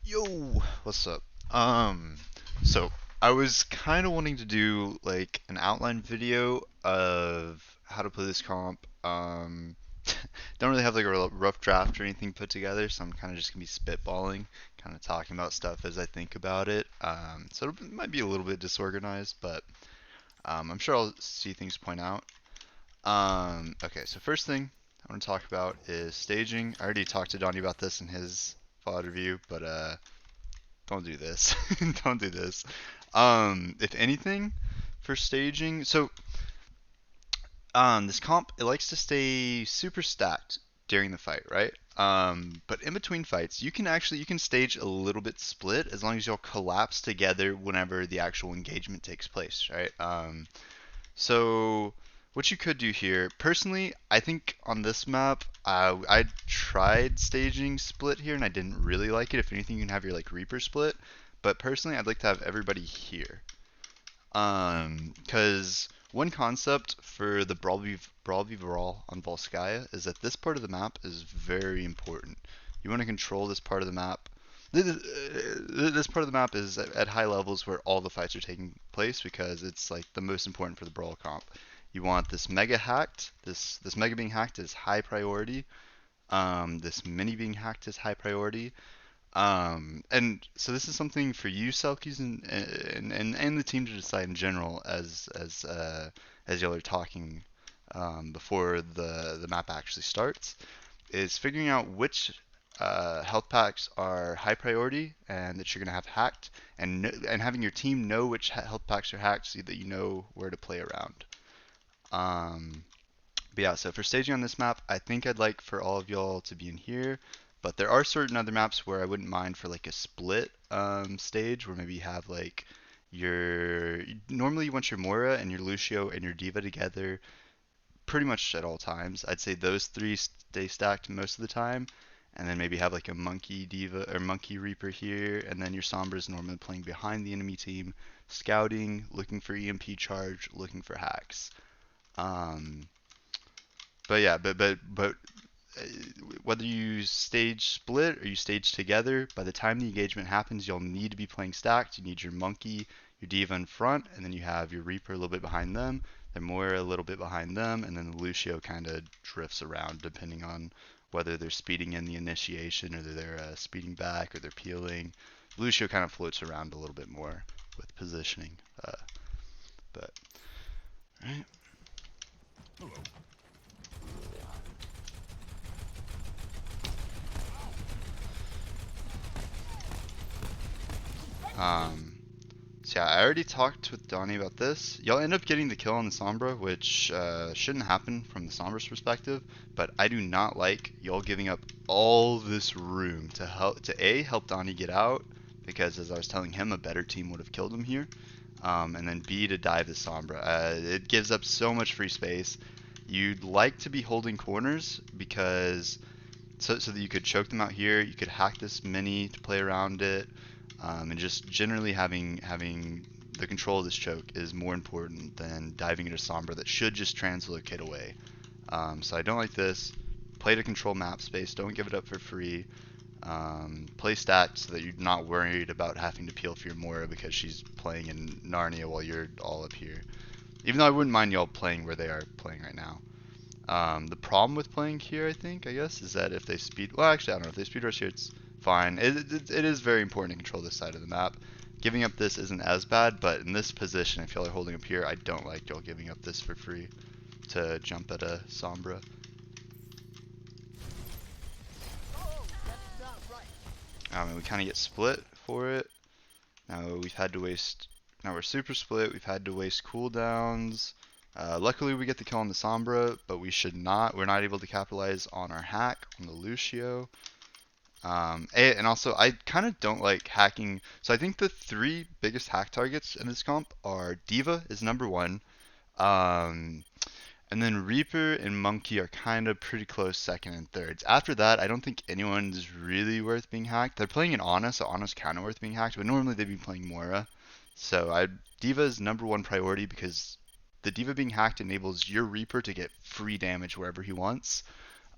Yo, what's up? So I was kind of wanting to do like an outline video of how to play this comp. Don't really have like a rough draft or anything put together, so I'm kind of just gonna be spitballing, kind of talking about stuff as I think about it. So it might be a little bit disorganized, but I'm sure I'll see things point out. Okay, so first thing I want to talk about is staging. I already talked to Donnie about this in his VOD review, but don't do this. Don't do this. If anything, for staging, so this comp it likes to stay super stacked during the fight, right? But in between fights, you can stage a little bit split as long as you'll collapse together whenever the actual engagement takes place, right? So what you could do here, personally, I think on this map, I tried staging split here and I didn't really like it. If anything, you can have your like Reaper split, but personally, I'd like to have everybody here. Because one concept for the Brawl v Brawl on Volskaya is that this part of the map is very important. You want to control this part of the map. This part of the map is at high levels where all the fights are taking place because it's like the most important for the Brawl comp. You want this mega hacked, this mega being hacked is high priority. This mini being hacked is high priority. And so this is something for you, Selkies, and the team to decide in general as y'all are talking before the map actually starts, is figuring out which health packs are high priority and that you're gonna have hacked, and having your team know which health packs are hacked so that you know where to play around. Um, but yeah, so for staging on this map, I think I'd like for all of y'all to be in here. But there are certain other maps where I wouldn't mind for like a split stage where maybe you have like your normally you want your Moira and your Lucio and your Diva together pretty much at all times. I'd say those three stay stacked most of the time, and then maybe have like a Monkey Diva or Monkey Reaper here, and then your Sombra's normally playing behind the enemy team, scouting, looking for EMP charge, looking for hacks. Um, but yeah, but uh, whether you stage split or you stage together, by the time the engagement happens, you'll need to be playing stacked. You need your Monkey, your Diva in front, and then you have your Reaper a little bit behind them, then Moira a little bit behind them, and then the Lucio kind of drifts around depending on whether they're speeding in the initiation or they're speeding back or they're peeling. Lucio kind of floats around a little bit more with positioning. But right. Um, So yeah, I already talked with Donnie about this. Y'all end up getting the kill on the Sombra, which shouldn't happen from the Sombra's perspective, but I do not like y'all giving up all this room to help Donnie get out, because as I was telling him, a better team would have killed him here, and then B, to dive the Sombra. It gives up so much free space. You'd like to be holding corners because so that you could choke them out here. You could hack this mini to play around it, and just generally having the control of this choke is more important than diving into Sombra that should just translocate away. So I don't like this. Play to control map space. Don't give it up for free. Play stacked so that you're not worried about having to peel for your Moira because she's playing in Narnia while you're all up here. Even though I wouldn't mind y'all playing where they are playing right now. The problem with playing here, I guess, is that if they speed, well, actually, I don't know, if they speed rush here, it's fine. It is very important to control this side of the map. Giving up this isn't as bad, but in this position, if y'all are holding up here, I don't like y'all giving up this for free to jump at a Sombra. We kind of get split for it. Now we're super split, we've had to waste cooldowns. Luckily we get the kill on the Sombra, but we're not able to capitalize on our hack on the Lucio. And also, I kind of don't like hacking. So I think the three biggest hack targets in this comp are Diva is number one, um, and then Reaper and Monkey are kind of pretty close second and thirds. After that, I don't think anyone's really worth being hacked. They're playing an Ana, so Ana's kind of worth being hacked, but normally they'd be playing Moira. So Diva is number one priority because the Diva being hacked enables your Reaper to get free damage wherever he wants.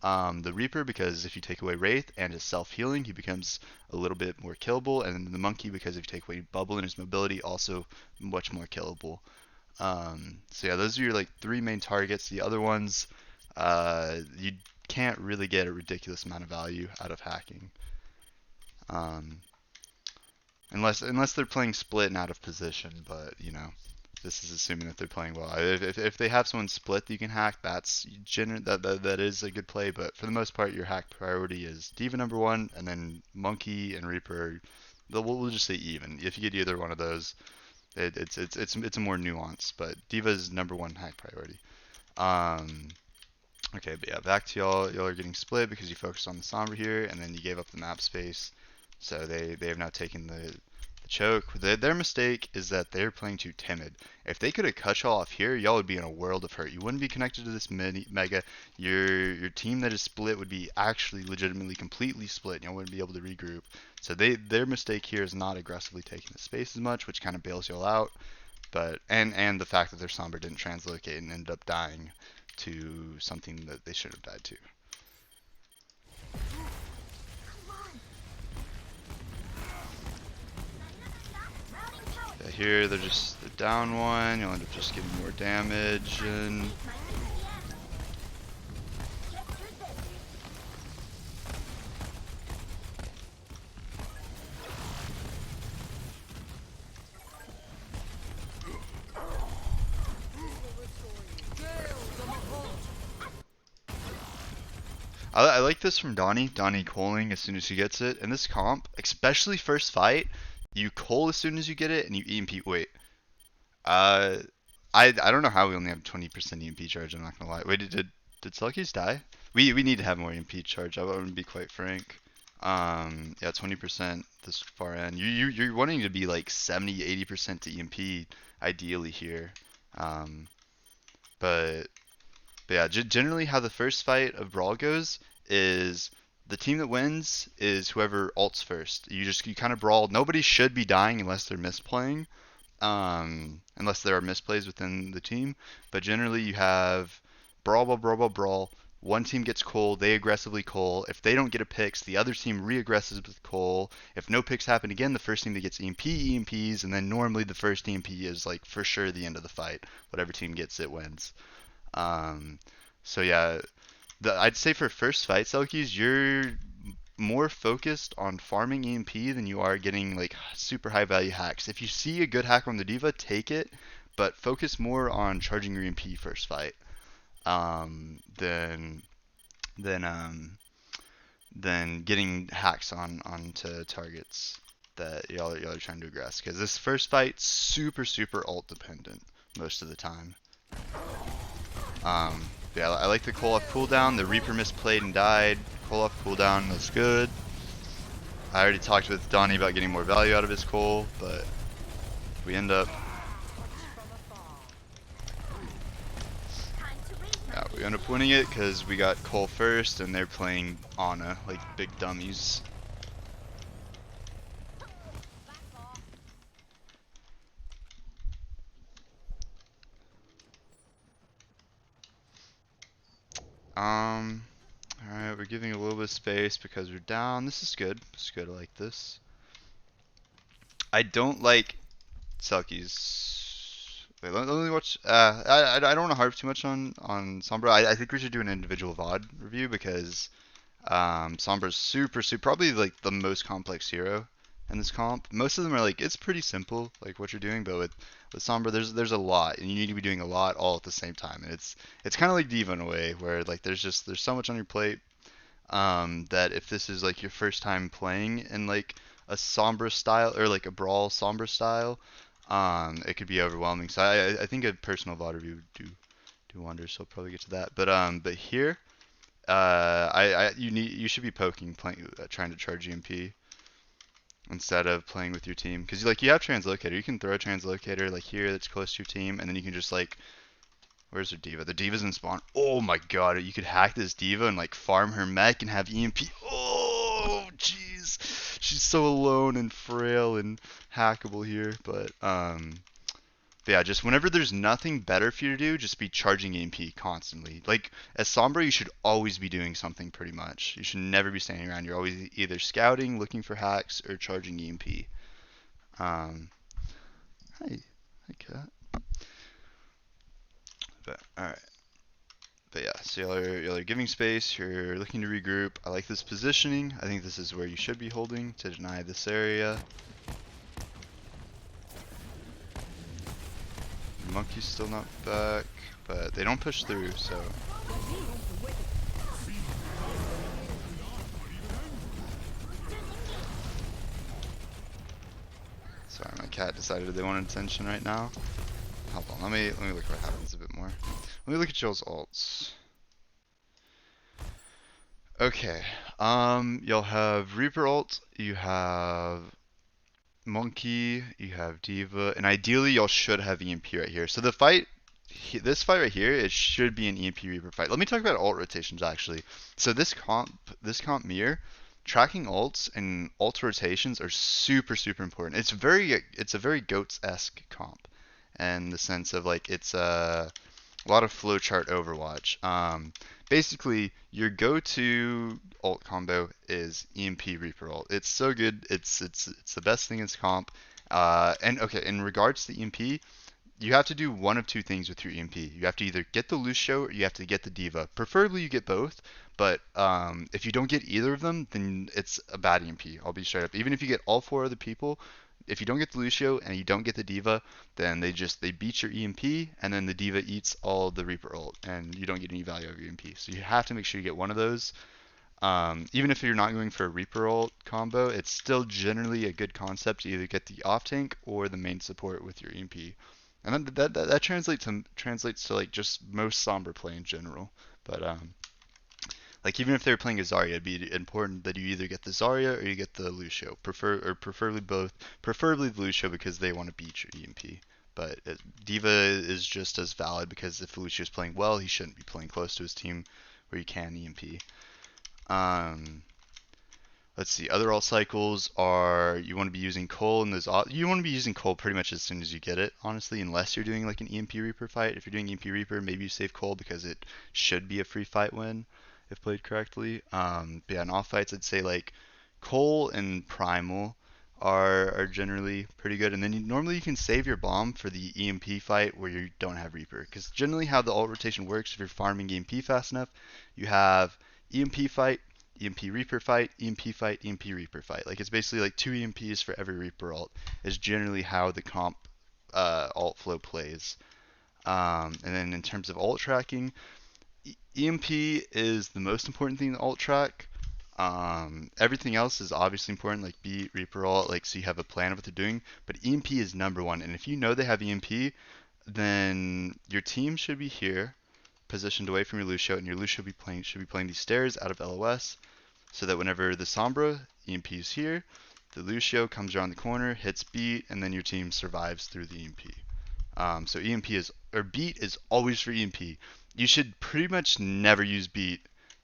The Reaper, because if you take away Wraith and his self-healing, he becomes a little bit more killable. And then the Monkey, because if you take away Bubble and his mobility, also much more killable. So yeah, those are your like 3 main targets. The other ones, you can't really get a ridiculous amount of value out of hacking. Unless they're playing split and out of position, but you know, this is assuming that they're playing well. If they have someone split that you can hack, that is a good play. But for the most part, your hack priority is D.Va number 1, and then Monkey and Reaper. We'll just say even. If you get either one of those, it's a more nuance. But D.Va is number 1 hack priority. Okay, but yeah, back to y'all. Y'all are getting split because you focused on the Sombra here, and then you gave up the map space. So they have now taken the choke. Their mistake is that they're playing too timid. If they could have cut y'all off here, y'all would be in a world of hurt. You wouldn't be connected to this mega. Your team that is split would be actually legitimately completely split, and y'all wouldn't be able to regroup. So their mistake here is not aggressively taking the space as much, which kind of bails y'all out. But and the fact that their Sombra didn't translocate and ended up dying to something that they should have died to. Yeah, here they're down 1, you'll end up just getting more damage, and I like this from Donnie calling as soon as he gets it. In this comp, especially first fight, you call as soon as you get it and you EMP. Wait, I don't know how we only have 20% EMP charge. I'm not gonna lie. Wait, did Selkies die? We need to have more EMP charge. I want to be quite frank. Yeah, 20% this far in. You're wanting to be like 70-80% to EMP ideally here. But yeah, generally how the first fight of Brawl goes is the team that wins is whoever ults first. You kind of brawl. Nobody should be dying unless they're misplaying, unless there are misplays within the team. But generally you have brawl. One team gets coal, they aggressively coal. If they don't get a picks, the other team re-aggresses with coal. If no picks happen again, the first team that gets EMPs, and then normally the first EMP is like for sure the end of the fight. Whatever team gets it wins. So yeah, I'd say for first fight, Selkies, you're more focused on farming EMP than you are getting like super high value hacks. If you see a good hack on the D.Va, take it, but focus more on charging your EMP first fight than getting hacks onto targets that y'all are trying to aggress. Because this first fight, super ult dependent most of the time. Yeah, I like the call off cooldown. The Reaper misplayed and died. Call off cooldown was good. I already talked with Donnie about getting more value out of his call, but we end up winning it because we got Cole first and they're playing Ana like big dummies. Alright, we're giving a little bit of space because we're down. This is good. It's good. I like this. I don't like Selkies. Wait, let me watch. I don't want to harp too much on Sombra. I think we should do an individual VOD review because Sombra's super, probably like the most complex hero in this comp. Most of them are like, it's pretty simple, like what you're doing, but with Sombra, there's a lot, and you need to be doing a lot all at the same time. And it's kind of like D.Va in a way, where like there's so much on your plate that if this is like your first time playing in like a Sombra style or like a Brawl Sombra style, it could be overwhelming. So I think a personal VOD review would do wonders. So I'll probably get to that. But here, you should be poking, trying to charge EMP instead of playing with your team, because like you have translocator. You can throw a translocator like here that's close to your team, and then you can just like, where's their D.Va? The D.Va's in spawn. Oh my god, you could hack this D.Va and like farm her mech and have EMP. Oh jeez, she's so alone and frail and hackable here. But But yeah, just whenever there's nothing better for you to do, just be charging EMP constantly. Like as Sombra, you should always be doing something pretty much. You should never be standing around. You're always either scouting, looking for hacks, or charging EMP. Um, hi cat. But all right. But yeah, so y'all are giving space. You're looking to regroup. I like this positioning. I think this is where you should be holding to deny this area. Monkey's still not back, but they don't push through, so. Sorry, my cat decided they wanted attention right now. Hold on, let me look what happens a bit more. Let me look at y'all's alts. Okay, y'all have Reaper ult, you have Monkey, you have Diva, and ideally y'all should have EMP right here. So the fight, this fight right here, it should be an EMP Reaper fight. Let me talk about ult rotations actually. So this comp mirror, tracking ults and ult rotations are super important. It's a very Goats-esque comp, in the sense of like it's a lot of flowchart Overwatch. Basically, your go-to ult combo is EMP Reaper ult. It's so good. It's the best thing in this comp. And okay, in regards to EMP, you have to do one of two things with your EMP. You have to either get the Lucio or you have to get the Diva. Preferably you get both, but if you don't get either of them, then it's a bad EMP. I'll be straight up. Even if you get all four other people, if you don't get the Lucio and you don't get the Diva, then they beat your EMP, and then the Diva eats all the Reaper ult, and you don't get any value out of your EMP. So you have to make sure you get one of those. Even if you're not going for a Reaper ult combo, it's still generally a good concept to either get the off tank or the main support with your EMP. And then that translates to like just most Sombra play in general. But like even if they were playing a Zarya, it'd be important that you either get the Zarya or you get the Lucio. Preferably both. Preferably the Lucio because they want to beat your EMP. But Diva is just as valid because if Lucio is playing well, he shouldn't be playing close to his team where he can EMP. Let's see. Other alt cycles are you want to be using Cole and you want to be using Cole pretty much as soon as you get it, honestly, unless you're doing like an EMP Reaper fight. If you're doing EMP Reaper, maybe you save Cole because it should be a free fight win if played correctly. But yeah, in off fights, I'd say like Cole and Primal are generally pretty good, and then normally you can save your bomb for the EMP fight where you don't have Reaper, because generally how the alt rotation works, if you're farming EMP fast enough, you have EMP fight, EMP Reaper fight, EMP fight, EMP Reaper fight. Like it's basically like 2 EMPs for every Reaper ult is generally how the comp alt flow plays. And then in terms of alt tracking, EMP is the most important thing in alt track. Everything else is obviously important, like beat, Reaper ult, like so you have a plan of what they're doing. But EMP is number one, and if you know they have EMP, then your team should be here, positioned away from your Lucio, and your Lucio should be playing these stairs out of LOS, so that whenever the Sombra EMP is here, the Lucio comes around the corner, hits beat, and then your team survives through the EMP. So beat is always for EMP. You should pretty much never use beat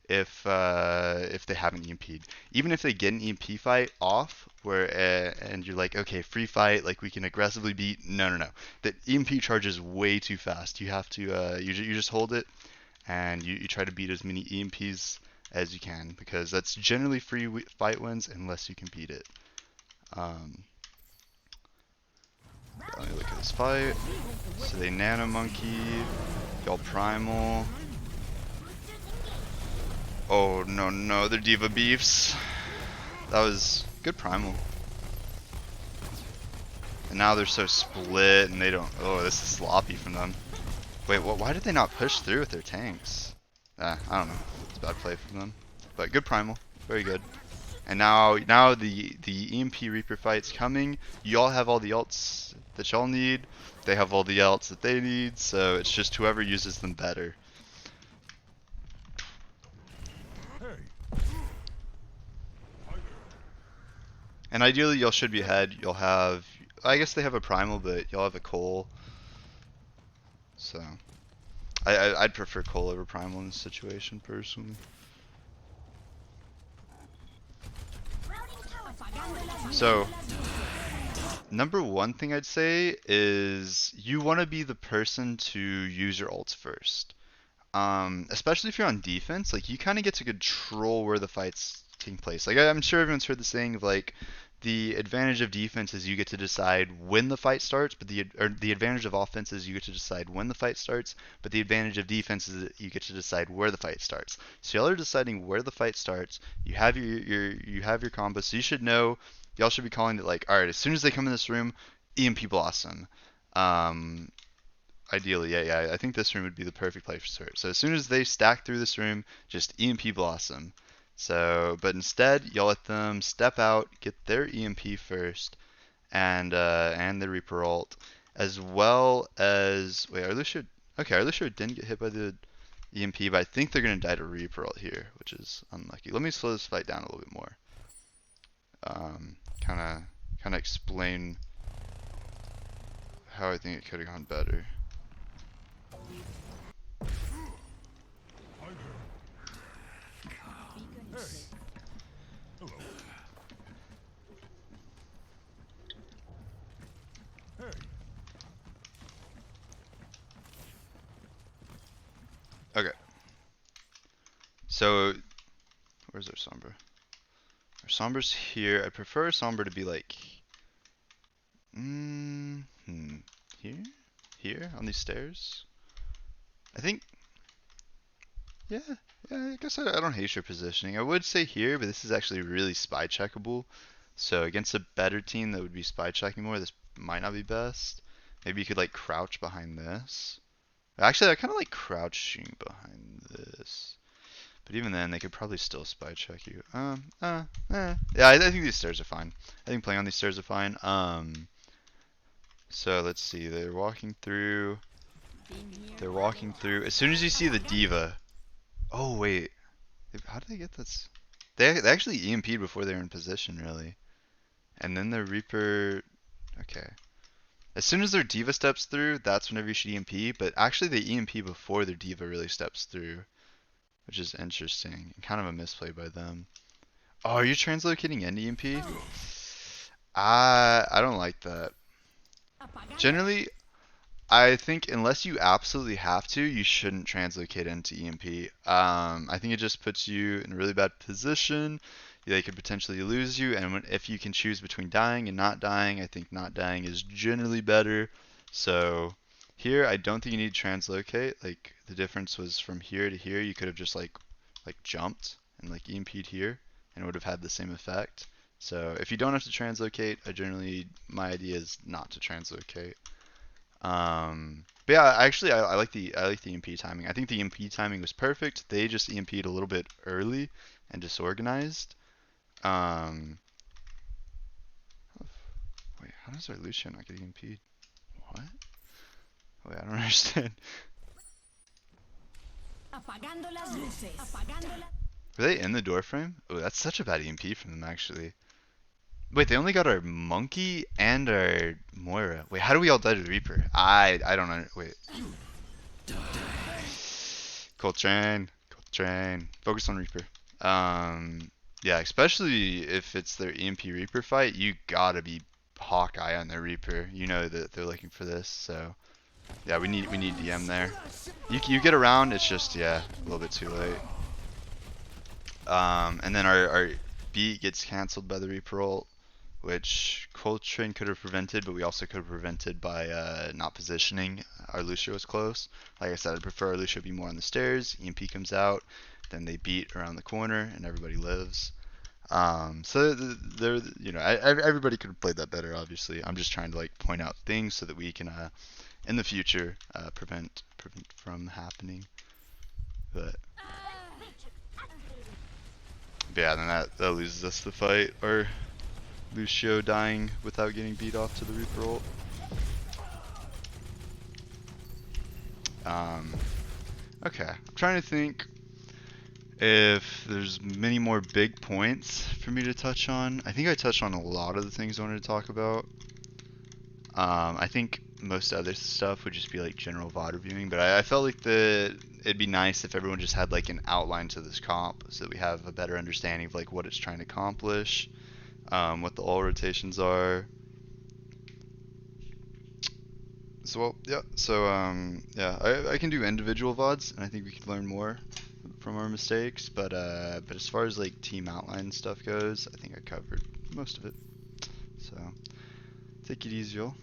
if they haven't EMP'd. Even if they get an EMP fight off, and you're like, okay, free fight, like we can aggressively beat. No. The EMP charges way too fast. You have to you just hold it, and you try to beat as many EMPs as you can, because that's generally free fight wins unless you can beat it. Let me look at this fight. So they Nano Monkey, y'all Primal. Oh no, they're Diva beefs. That was good Primal. And now they're so split and they don't. Oh, this is sloppy from them. Wait, why did they not push through with their tanks? I don't know. It's a bad play from them. But good Primal, very good. And now the EMP Reaper fight's coming. Y'all have all the ults that y'all need. They have all the ults that they need. So it's just whoever uses them better. And ideally, y'all should be ahead. You'll have, I guess they have a Primal, but y'all have a Cole. So I'd prefer Cole over Primal in this situation, personally. So Number one thing I'd say is you want to be the person to use your ults first. Especially if you're on defense, like you kind of get to control where the fight's taking place. Like I'm sure everyone's heard the saying of like the advantage of defense is you get to decide when the fight starts, but the advantage of offense is you get to decide when the fight starts, but the advantage of defense is that you get to decide where the fight starts. So y'all are deciding where the fight starts. You have you have your combo, so you should know. Y'all should be calling it like, all right, as soon as they come in this room, EMP blossom. Um, Ideally, yeah. I think this room would be the perfect place for it. So as soon as they stack through this room, just EMP Blossom. So, but instead, you'll let them step out, get their EMP first, and the Reaper ult, as well as wait, our Lucio didn't get hit by the EMP, but I think they're gonna die to Reaper ult here, which is unlucky. Let me slow this fight down a little bit more. Kind of explain how I think it could have gone better. Okay. So, where's our Sombra? Our Sombra's here. I prefer Sombra to be like, here? Here? On these stairs? I think, yeah, I guess I don't hate your positioning. I would say here, but this is actually really spy checkable. So against a better team that would be spy checking more, this might not be best. Maybe you could like crouch behind this. Actually, I kind of like crouching behind this. But even then, they could probably still spy check you. Yeah, I think these stairs are fine. I think playing on these stairs are fine. So let's see. They're walking through. They're walking through. As soon as you see the diva. Oh wait, how did they get this? They actually EMP'd before they were in position, really. And then the Reaper. Okay. As soon as their diva steps through, that's whenever you should EMP. But actually, they EMP before their diva really steps through, which is interesting and kind of a misplay by them. Oh, are you translocating into EMP? I don't like that. Generally, I think unless you absolutely have to, you shouldn't translocate into EMP. I think it just puts you in a really bad position. They could potentially lose you, and if you can choose between dying and not dying, I think not dying is generally better. So here, I don't think you need to translocate. Like the difference was from here to here, you could have just like jumped and like EMP'd here, and it would have had the same effect. So if you don't have to translocate, my idea is not to translocate. But yeah, actually, I like the EMP timing. I think the EMP timing was perfect. They just EMP'd a little bit early and disorganized. Wait, how does our Lucio not get EMP'd? What? Wait, I don't understand. Were they in the door frame? Oh, that's such a bad EMP from them, actually. Wait, they only got our Monkey and our Moira. Wait, how do we all die to the Reaper? I don't know. Wait. Coltrane. Focus on Reaper. Yeah, especially if it's their EMP Reaper fight, you gotta be Hawkeye on their Reaper. You know that they're looking for this, so yeah, we need DM there. You get around, it's just a little bit too late. And then our beat gets cancelled by the Reaper ult, which Coltrane could have prevented, but we also could have prevented by not positioning. Our Lucio was close. Like I said, I'd prefer our Lucio be more on the stairs. EMP comes out, then they beat around the corner, and everybody lives. So they're, everybody could have played that better. Obviously, I'm just trying to like point out things so that we can, in the future, prevent from happening. But yeah, then that loses us the fight. Or Lucio dying without getting beat off to the Reaper ult. Okay, I'm trying to think if there's many more big points for me to touch on. I think I touched on a lot of the things I wanted to talk about. I think most other stuff would just be like general VOD reviewing, but I felt like it'd be nice if everyone just had like an outline to this comp so that we have a better understanding of like what it's trying to accomplish, what the all rotations are, So well, yeah. So yeah, I can do individual VODs, and I think we could learn more from our mistakes. But as far as like team outline stuff goes, I think I covered most of it. So take it easy, y'all.